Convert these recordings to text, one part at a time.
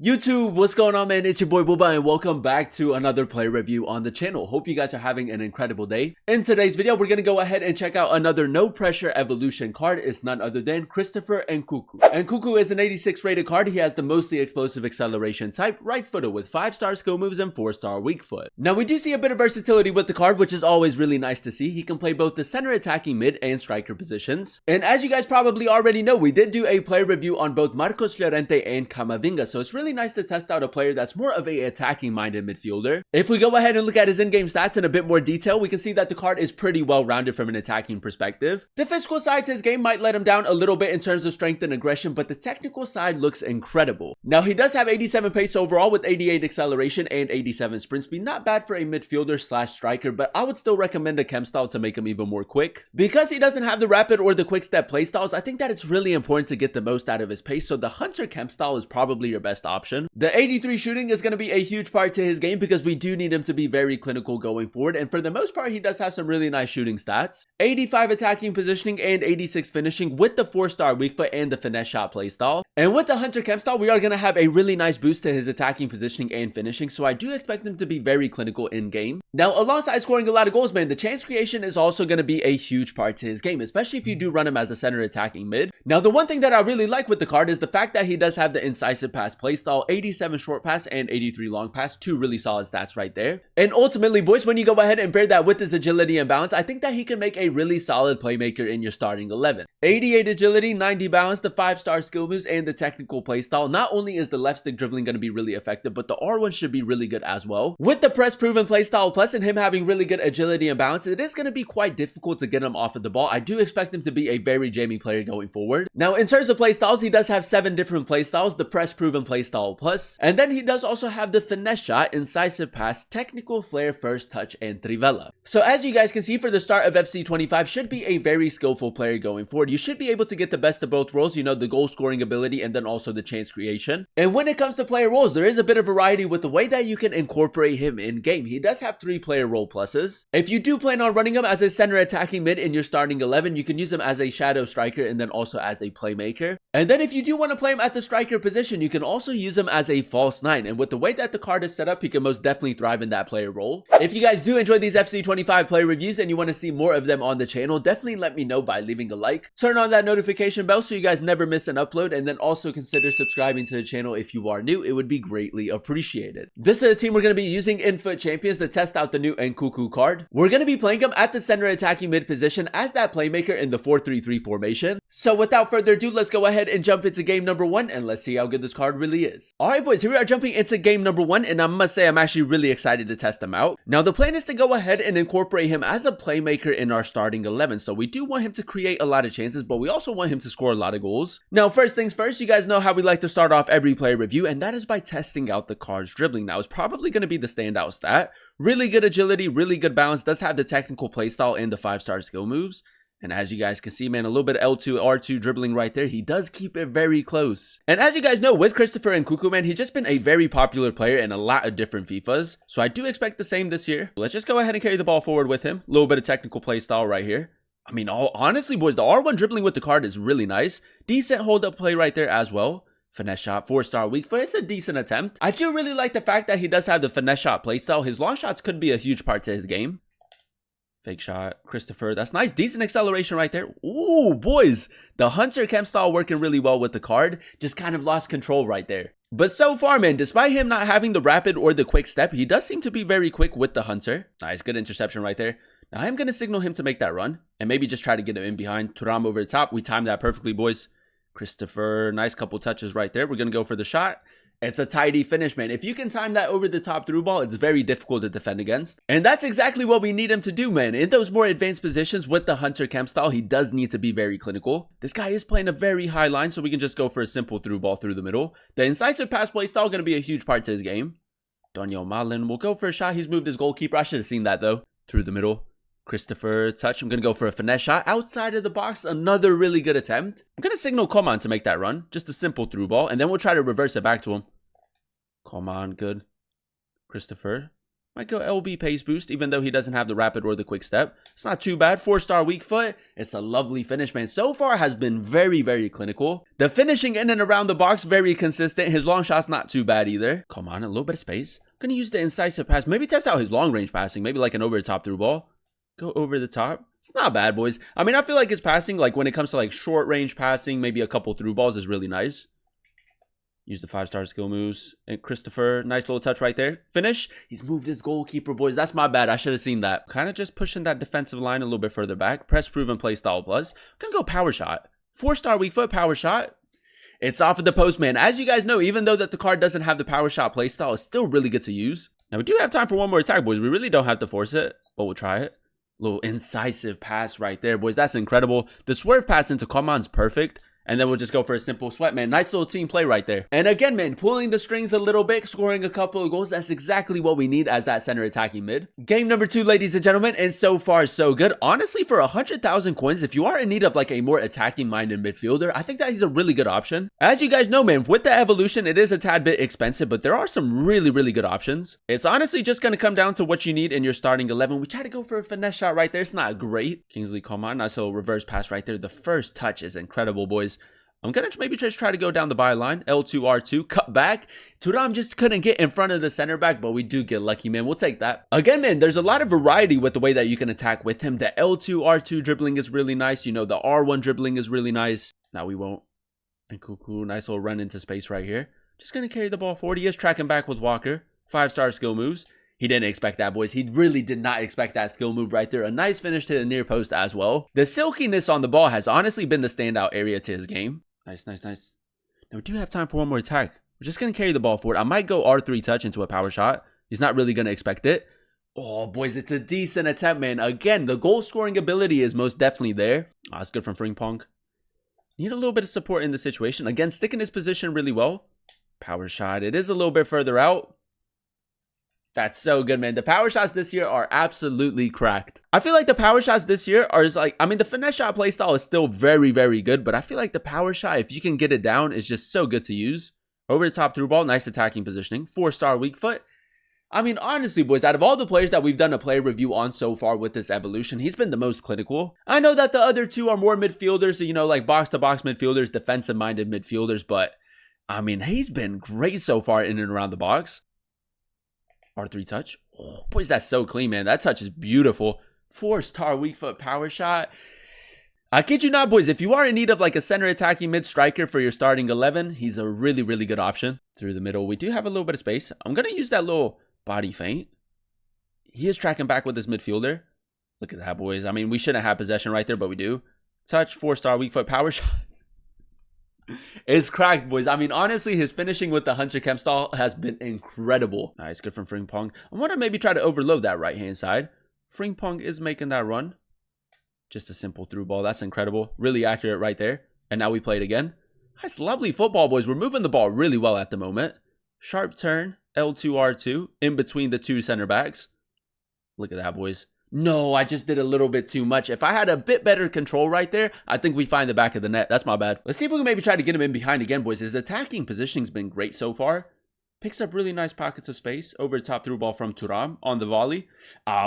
YouTube, what's going on, man? It's your boy Booba and welcome back to another play review on the channel. Hope you guys are having an incredible day. In today's video, we're going to go ahead and check out another No Pressure Evolution card. It's none other than Christopher Nkunku. Nkunku is an 86 rated card. He has the mostly explosive acceleration type, right footer with 5-star skill moves and 4-star weak foot. Now, we do see a bit of versatility with the card, which is always really nice to see. He can play both the center attacking mid and striker positions. And as you guys probably already know, we did do a play review on both Marcos Llorente and Camavinga, so it's really nice to test out a player that's more of a attacking minded midfielder. If we go ahead and look at his in-game stats in a bit more detail, we can see that the card is pretty well rounded from an attacking perspective. The physical side to his game might let him down a little bit in terms of strength and aggression, but the technical side looks incredible. Now, he does have 87 pace overall with 88 acceleration and 87 sprint speed. Not bad for a midfielder slash striker, but I would still recommend a chem style to make him even more quick. Because he doesn't have the rapid or the quick step playstyles, I think that it's really important to get the most out of his pace, so the hunter chem style is probably your best option. The 83 shooting is going to be a huge part to his game because we do need him to be very clinical going forward, and for the most part he does have some really nice shooting stats. 85 attacking positioning and 86 finishing with the 4-star weak foot and the finesse shot playstyle. And with the hunter chem style, we are going to have a really nice boost to his attacking positioning and finishing, so I do expect him to be very clinical in game. Now, alongside scoring a lot of goals, man, the chance creation is also going to be a huge part to his game, especially if you do run him as a center attacking mid. Now, the one thing that I really like with the card is the fact that he does have the incisive pass playstyle, 87 short pass and 83 long pass, two really solid stats right there. And ultimately, boys, when you go ahead and pair that with his agility and balance, I think that he can make a really solid playmaker in your starting 11. 88 agility, 90 balance, the 5-star skill moves, and the technical playstyle. Not only is the left stick dribbling going to be really effective, but the R1 should be really good as well. With the press proven playstyle plus and him having really good agility and balance, it is going to be quite difficult to get him off of the ball. I do expect him to be a very jammy player going forward. Now, in terms of playstyles, he does have 7 different playstyles, the press proven playstyle plus, and then he does also have the finesse shot, incisive pass, technical flair, first touch, and trivela. So as you guys can see, for the start of FC25, should be a very skillful player going forward. You should be able to get the best of both worlds, you know, the goal scoring ability and then also the chance creation. And when it comes to player roles, there is a bit of variety with the way that you can incorporate him in game. He does have 3 player role pluses. If you do plan on running him as a center attacking mid in your starting 11, you can use him as a shadow striker and then also as a playmaker. And then if you do want to play him at the striker position, you can also use him as a false 9. And with the way that the card is set up, he can most definitely thrive in that player role. If you guys do enjoy these FC25 play reviews and you want to see more of them on the channel, definitely let me know by leaving a like. Turn on that notification bell so you guys never miss an upload, and then also consider subscribing to the channel if you are new. It would be greatly appreciated. This is a team we're going to be using in Foot Champions to test out the new Nkunku card. We're going to be playing him at the center attacking mid position as that playmaker in the 4-3-3 formation. So without further ado, let's go ahead and jump into game number 1 and let's see how good this card really is. Alright boys, here we are jumping into game number 1, and I must say I'm actually really excited to test him out. Now the plan is to go ahead and incorporate him as a playmaker in our starting 11. So we do want him to create a lot of chances, but we also want him to score a lot of goals. Now first things first, you guys know how we like to start off every play review, and that is by testing out the card's dribbling. Now it's probably going to be the standout stat. Really good agility, really good balance, does have the technical playstyle and the 5-star skill moves. And as you guys can see, man, a little bit of L2, R2 dribbling right there. He does keep it very close. And as you guys know, with Christopher Nkunku, man, he's just been a very popular player in a lot of different FIFAs. So I do expect the same this year. Let's just go ahead and carry the ball forward with him. A little bit of technical play style right here. I mean, honestly, boys, the R1 dribbling with the card is really nice. Decent hold-up play right there as well. Finesse shot, 4-star weak foot. It's a decent attempt. I do really like the fact that he does have the finesse shot playstyle. His long shots could be a huge part to his game. Fake shot, Christopher. That's nice. Decent acceleration right there. Ooh, boys. The hunter chem style working really well with the card. Just kind of lost control right there. But so far, man, despite him not having the rapid or the quick step, he does seem to be very quick with the hunter. Nice, good interception right there. Now I'm going to signal him to make that run. And maybe just try to get him in behind. Thuram over the top. We timed that perfectly, boys. Christopher, nice couple touches right there. We're going to go for the shot. It's a tidy finish, man. If you can time that over the top through ball, it's very difficult to defend against. And that's exactly what we need him to do, man. In those more advanced positions with the hunter chem style, he does need to be very clinical. This guy is playing a very high line, so we can just go for a simple through ball through the middle. The incisive pass play style going to be a huge part to his game. Daniel Malin will go for a shot. He's moved his goalkeeper. I should have seen that, though. Through the middle. Christopher touch. I'm going to go for a finesse shot outside of the box. Another really good attempt. I'm going to signal Coman to make that run. Just a simple through ball. And then we'll try to reverse it back to him. Coman, good. Christopher. Might go LB pace boost, even though he doesn't have the rapid or the quick step. It's not too bad. 4-star weak foot. It's a lovely finish, man. So far has been very, very clinical. The finishing in and around the box, very consistent. His long shot's not too bad either. Come on, a little bit of space. I'm going to use the incisive pass. Maybe test out his long range passing. Maybe like an over the top through ball. Go over the top. It's not bad, boys. I mean, I feel like his passing, like when it comes to like short range passing, maybe a couple through balls is really nice. Use the 5-star skill moves. And Christopher, nice little touch right there. Finish. He's moved his goalkeeper, boys. That's my bad. I should have seen that. Kind of just pushing that defensive line a little bit further back. Press proven play style plus. Gonna go power shot. 4-star weak foot power shot. It's off of the post, man. As you guys know, even though that the card doesn't have the power shot play style, it's still really good to use. Now, we do have time for one more attack, boys. We really don't have to force it, but we'll try it. Little incisive pass right there, boys. That's incredible. The swerve pass into Coman's perfect. And then we'll just go for a simple sweat, man. Nice little team play right there. And again, man, pulling the strings a little bit, scoring a couple of goals. That's exactly what we need as that center attacking mid. Game number 2, ladies and gentlemen. And so far, so good. Honestly, for 100,000 coins, if you are in need of like a more attacking minded midfielder, I think that he's a really good option. As you guys know, man, with the evolution, it is a tad bit expensive, but there are some really, really good options. It's honestly just going to come down to what you need in your starting 11. We try to go for a finesse shot right there. It's not great. Kingsley Coman, nice little reverse pass right there. The first touch is incredible, boys. I'm going to maybe just try to go down the byline. L2R2, cut back. Thuram just couldn't get in front of the center back, but we do get lucky, man. We'll take that. Again, man, there's a lot of variety with the way that you can attack with him. The L2R2 dribbling is really nice. You know, the R1 dribbling is really nice. Now we won't. Nkunku, nice little run into space right here. Just going to carry the ball forward. He is tracking back with Walker. 5-star skill moves. He didn't expect that, boys. He really did not expect that skill move right there. A nice finish to the near post as well. The silkiness on the ball has honestly been the standout area to his game. Nice, nice, nice. Now we do have time for one more attack. We're just going to carry the ball forward. I might go R3 touch into a power shot. He's not really going to expect it. Oh, boys, it's a decent attempt, man. Again, the goal scoring ability is most definitely there. Oh, it's good from Frimpong. Need a little bit of support in the situation. Again, sticking his position really well. Power shot. It is a little bit further out. That's so good, man. The power shots this year are absolutely cracked. I feel like the power shots this year are just like, I mean, the finesse shot playstyle is still very, very good, but I feel like the power shot, if you can get it down, is just so good to use. Over the top through ball, nice attacking positioning. 4-star weak foot. I mean, honestly, boys, out of all the players that we've done a player review on so far with this evolution, he's been the most clinical. I know that the other two are more midfielders, you know, like box-to-box midfielders, defensive-minded midfielders, but I mean, he's been great so far in and around the box. R3 touch. Oh, boys, that's so clean, man. That touch is beautiful. 4-star weak foot power shot. I kid you not, boys. If you are in need of like a center attacking mid striker for your starting 11, he's a really, really good option. Through the middle, we do have a little bit of space. I'm going to use that little body feint. He is tracking back with his midfielder. Look at that, boys. I mean, we shouldn't have possession right there, but we do. Touch, 4-star weak foot power shot. It's cracked, boys. I mean, honestly, his finishing with the Hunter Kemp style has been incredible. Nice, good from Frimpong. I want to maybe try to overload that right-hand side. Frimpong is making that run. Just a simple through ball. That's incredible. Really accurate right there. And now we play it again. Nice, lovely football, boys. We're moving the ball really well at the moment. Sharp turn, L2R2, in between the two center backs. Look at that, boys. No, I just did a little bit too much. If I had a bit better control right there, I think we find the back of the net. That's my bad. Let's see if we can maybe try to get him in behind again, boys. His attacking positioning's been great so far. Picks up really nice pockets of space. Over the top through ball from Thuram on the volley.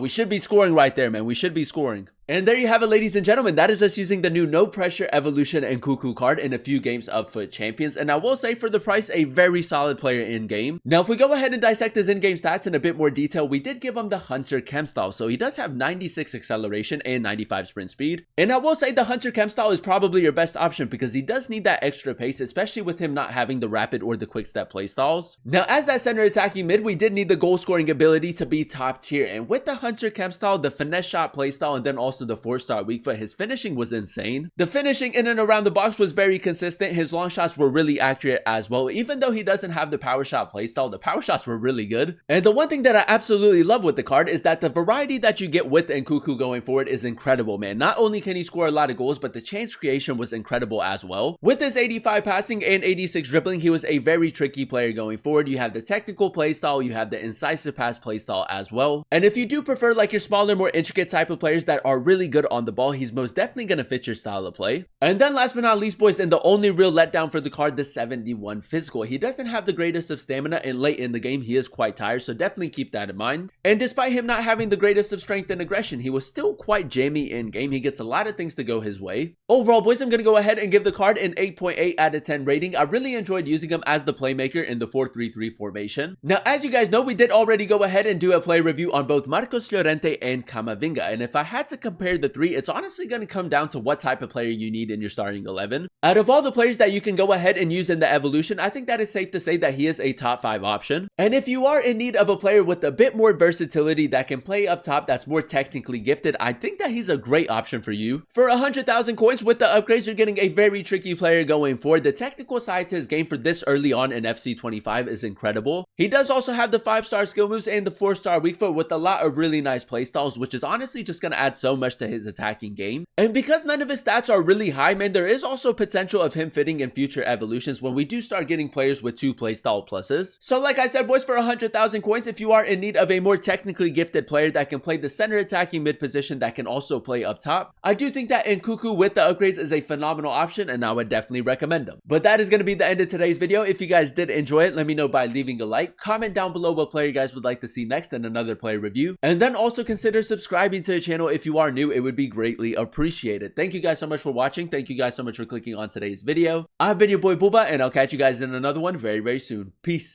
We should be scoring right there, man. We should be scoring. And there you have it, ladies and gentlemen. That is us using the new No Pressure Evolution Nkunku card in a few games of FUT Champions. And I will say, for the price, a very solid player in-game. Now, if we go ahead and dissect his in-game stats in a bit more detail, we did give him the Hunter Kemp style. So he does have 96 acceleration and 95 sprint speed. And I will say the Hunter Kemp style is probably your best option because he does need that extra pace, especially with him not having the rapid or the quick step play styles. Now, as that center attacking mid, we did need the goal scoring ability to be top tier. And with the Hunter Kemp style, the finesse shot play style, and then also the 4-star weak foot, his finishing was insane. The finishing in and around the box was very consistent. His long shots were really accurate as well. Even though he doesn't have the power shot playstyle, the power shots were really good. And the one thing that I absolutely love with the card is that the variety that you get with Nkunku going forward is incredible, man. Not only can he score a lot of goals, but the chance creation was incredible as well. With his 85 passing and 86 dribbling, he was a very tricky player going forward. You have the technical playstyle, you have the incisive pass playstyle as well. And if you do prefer like your smaller, more intricate type of players that are really good on the ball. He's most definitely going to fit your style of play. And then last but not least, boys, and the only real letdown for the card, the 71 physical. He doesn't have the greatest of stamina, and late in the game, he is quite tired, so definitely keep that in mind. And despite him not having the greatest of strength and aggression, he was still quite jammy in game. He gets a lot of things to go his way. Overall, boys, I'm going to go ahead and give the card an 8.8 out of 10 rating. I really enjoyed using him as the playmaker in the 4-3-3 formation. Now, as you guys know, we did already go ahead and do a play review on both Marcos Llorente and Camavinga, and if I had to compare the three, it's honestly going to come down to what type of player you need in your starting 11. Out of all the players that you can go ahead and use in the evolution, I think that it's safe to say that he is a top 5 option. And if you are in need of a player with a bit more versatility that can play up top, that's more technically gifted, I think that he's a great option for you. For 100,000 coins with the upgrades, you're getting a very tricky player going forward. The technical side to his game for this early on in FC25 is incredible. He does also have the 5-star skill moves and the 4-star weak foot with a lot of really nice playstyles, which is honestly just going to add so much to his attacking game. And because none of his stats are really high, man, there is also potential of him fitting in future evolutions when we do start getting players with 2 playstyle pluses. So like I said, boys, for 100,000 coins, if you are in need of a more technically gifted player that can play the center attacking mid position that can also play up top, I do think that Nkunku with the upgrades is a phenomenal option, and I would definitely recommend him. But that is going to be the end of today's video. If you guys did enjoy it, let me know by leaving a like, comment down below what player you guys would like to see next in another player review, and then also consider subscribing to the channel if you are new. It would be greatly appreciated. Thank you guys so much for watching. Thank you guys so much for clicking on today's video. I've been your boy Booba, and I'll catch you guys in another one very, very soon. Peace.